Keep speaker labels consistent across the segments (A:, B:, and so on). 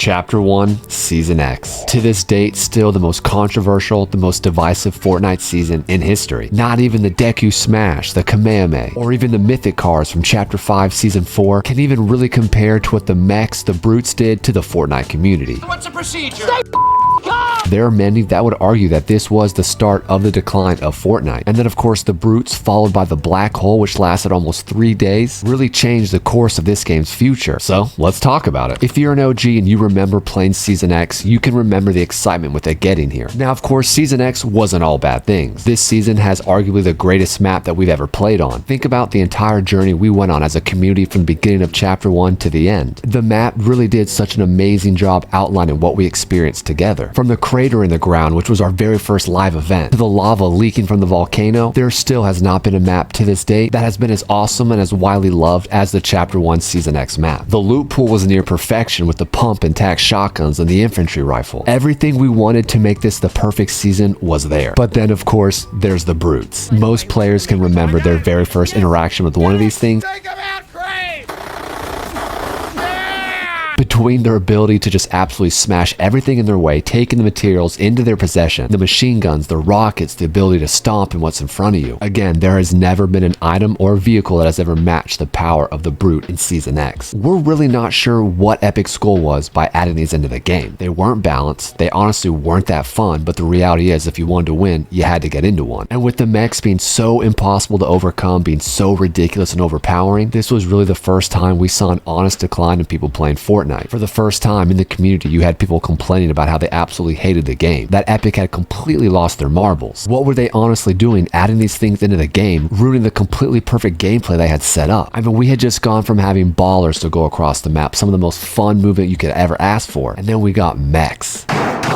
A: Chapter 1, Season X. To this date, still the most controversial, the most divisive Fortnite season in history. Not even the Deku Smash, the Kamehameha, or even the Mythic Cars from Chapter 5, Season 4 can even really compare to what the mechs, the brutes did to the Fortnite community.
B: What's the procedure?
A: There are many that would argue that this was the start of the decline of Fortnite. And then of course the brutes, followed by the black hole, which lasted almost 3 days, really changed the course of this game's future. So let's talk about it. If you're an OG and you remember playing Season X, you can remember the excitement with it getting here. Now of course Season X wasn't all bad things. This season has arguably the greatest map that we've ever played on. Think about the entire journey we went on as a community from the beginning of Chapter 1 to the end. The map really did such an amazing job outlining what we experienced together. From the crater in the ground, which was our very first live event, to the lava leaking from the volcano, there still has not been a map to this date that has been as awesome and as widely loved as the Chapter 1 Season X map. The loot pool was near perfection with the pump and tac shotguns and the infantry rifle. Everything we wanted to make this the perfect season was there. But then of course, there's the brutes. Most players can remember their very first interaction with one of these things. Between their ability to just absolutely smash everything in their way, taking the materials into their possession, the machine guns, the rockets, the ability to stomp in what's in front of you. Again, there has never been an item or vehicle that has ever matched the power of the brute in Season X. We're really not sure what Epic's goal was by adding these into the game. They weren't balanced, they honestly weren't that fun, but the reality is if you wanted to win, you had to get into one. And with the mechs being so impossible to overcome, being so ridiculous and overpowering, this was really the first time we saw an honest decline in people playing Fortnite. For the first time in the community, you had people complaining about how they absolutely hated the game, that Epic had completely lost their marbles. What were they honestly doing adding these things into the game, ruining the completely perfect gameplay they had set up? I mean, we had just gone from having ballers to go across the map, some of the most fun movement you could ever ask for, and then we got mechs.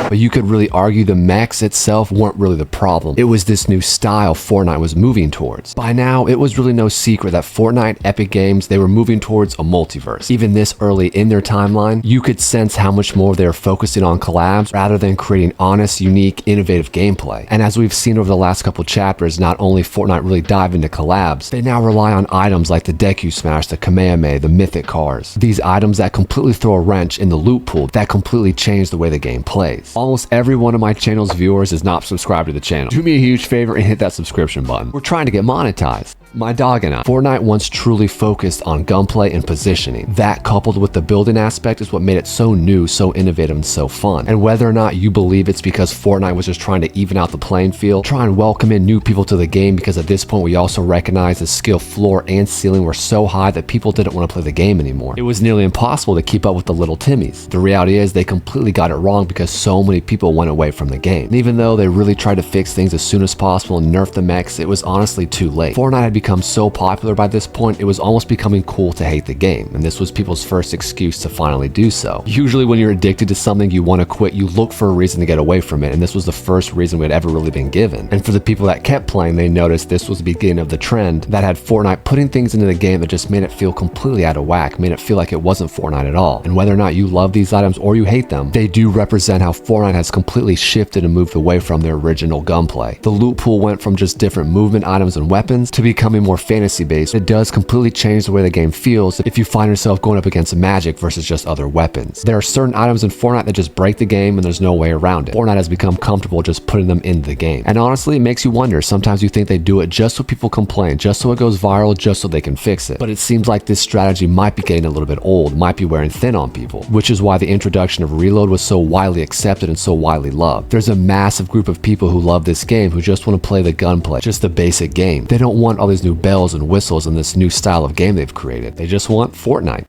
A: But you could really argue the mechs itself weren't really the problem. It was this new style Fortnite was moving towards. By now, it was really no secret that Fortnite, Epic Games, they were moving towards a multiverse. Even this early in their timeline, you could sense how much more they were focusing on collabs rather than creating honest, unique, innovative gameplay. And as we've seen over the last couple chapters, not only Fortnite really dive into collabs, they now rely on items like the Deku Smash, the Kamehameha, the Mythic Cars. These items that completely throw a wrench in the loot pool that completely change the way the game plays. Almost every one of my channel's viewers is not subscribed to the channel. Do me a huge favor and hit that subscription button. We're trying to get monetized. My dog and I. Fortnite once truly focused on gunplay and positioning. That coupled with the building aspect is what made it so new, so innovative, and so fun. And whether or not you believe it's because Fortnite was just trying to even out the playing field, try and welcome in new people to the game, because at this point we also recognize the skill floor and ceiling were so high that people didn't want to play the game anymore. It was nearly impossible to keep up with the little Timmies. The reality is they completely got it wrong because so many people went away from the game. And even though they really tried to fix things as soon as possible and nerf the mechs, it was honestly too late. Fortnite had become so popular by this point, it was almost becoming cool to hate the game, and this was people's first excuse to finally do so. Usually when you're addicted to something, you want to quit, you look for a reason to get away from it, and this was the first reason we had ever really been given. And for the people that kept playing, they noticed this was the beginning of the trend that had Fortnite putting things into the game that just made it feel completely out of whack, made it feel like it wasn't Fortnite at all. And whether or not you love these items or you hate them, they do represent how Fortnite has completely shifted and moved away from their original gunplay. The loot pool went from just different movement items and weapons to becoming more fantasy based. It does completely change the way the game feels if you find yourself going up against magic versus just other weapons. There are certain items in Fortnite that just break the game and there's no way around it. Fortnite has become comfortable just putting them into the game. And honestly, it makes you wonder. Sometimes you think they do it just so people complain, just so it goes viral, just so they can fix it. But it seems like this strategy might be getting a little bit old, might be wearing thin on people, which is why the introduction of Reload was so widely accepted and so widely loved. There's a massive group of people who love this game who just want to play the gunplay, just the basic game. They don't want all these new bells and whistles and this new style of game they've created. They just want Fortnite.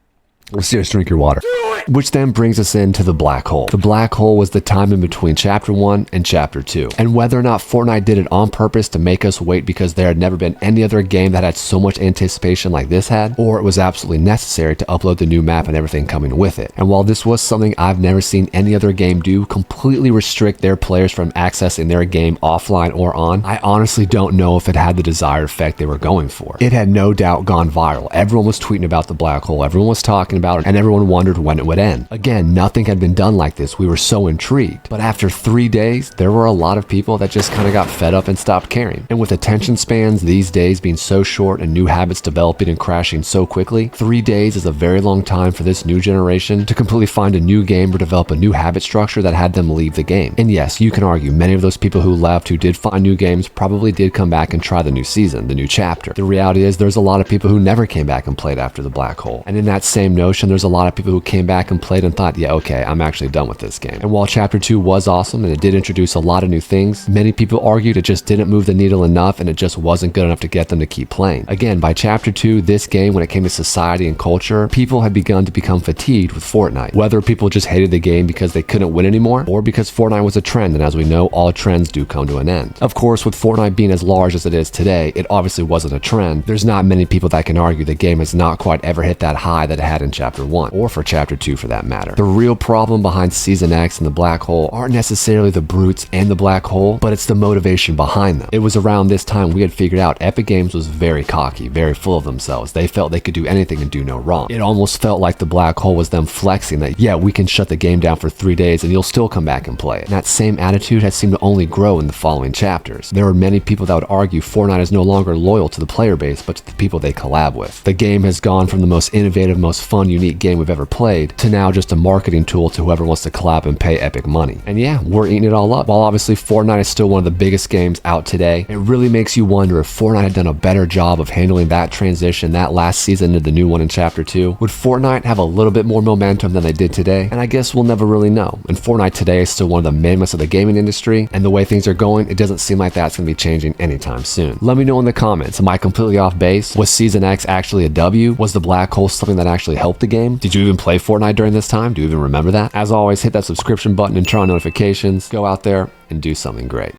A: Serious, drink your water. Which then brings us into the black hole. The black hole was the time in between Chapter 1 and Chapter 2. And whether or not Fortnite did it on purpose to make us wait because there had never been any other game that had so much anticipation like this had, or it was absolutely necessary to upload the new map and everything coming with it. And while this was something I've never seen any other game do, completely restrict their players from accessing their game offline or on, I honestly don't know if it had the desired effect they were going for. It had no doubt gone viral. Everyone was tweeting about the black hole. Everyone was talking about, and everyone wondered when it would end. Again, nothing had been done like this. We were so intrigued. But after 3 days, there were a lot of people that just kind of got fed up and stopped caring. And with attention spans these days being so short and new habits developing and crashing so quickly, 3 days is a very long time for this new generation to completely find a new game or develop a new habit structure that had them leave the game. And yes, you can argue many of those people who left, who did find new games, probably did come back and try the new season, the new chapter. The reality is there's a lot of people who never came back and played after the black hole. And in that same notion, there's a lot of people who came back and played and thought, yeah, okay, I'm actually done with this game. And while chapter 2 was awesome and it did introduce a lot of new things, many people argued it just didn't move the needle enough and it just wasn't good enough to get them to keep playing. Again, by chapter 2, this game, when it came to society and culture, people had begun to become fatigued with Fortnite. Whether people just hated the game because they couldn't win anymore, or because Fortnite was a trend, and as we know, all trends do come to an end. Of course, with Fortnite being as large as it is today, it obviously wasn't a trend. There's not many people that can argue the game has not quite ever hit that high that it had in chapter 1, or for chapter 2 for that matter. The real problem behind Season X and the black hole aren't necessarily the brutes and the black hole, but it's the motivation behind them. It was around this time we had figured out Epic Games was very cocky, very full of themselves. They felt they could do anything and do no wrong. It almost felt like the black hole was them flexing that, yeah, we can shut the game down for 3 days and you'll still come back and play it. And that same attitude has seemed to only grow in the following chapters. There are many people that would argue Fortnite is no longer loyal to the player base, but to the people they collab with. The game has gone from the most innovative, most fun, unique game we've ever played to now just a marketing tool to whoever wants to collab and pay epic money. And yeah, we're eating it all up. While obviously Fortnite is still one of the biggest games out today, it really makes you wonder if Fortnite had done a better job of handling that transition, that last season to the new one in chapter 2. Would Fortnite have a little bit more momentum than they did today? And I guess we'll never really know. And Fortnite today is still one of the mammoths of the gaming industry, and the way things are going, it doesn't seem like that's going to be changing anytime soon. Let me know in the comments, am I completely off base? Was Season X actually a W? Was the black hole something that actually helped the game? Did you even play Fortnite during this time? Do you even remember that? As always, hit that subscription button and turn on notifications. Go out there and do something great.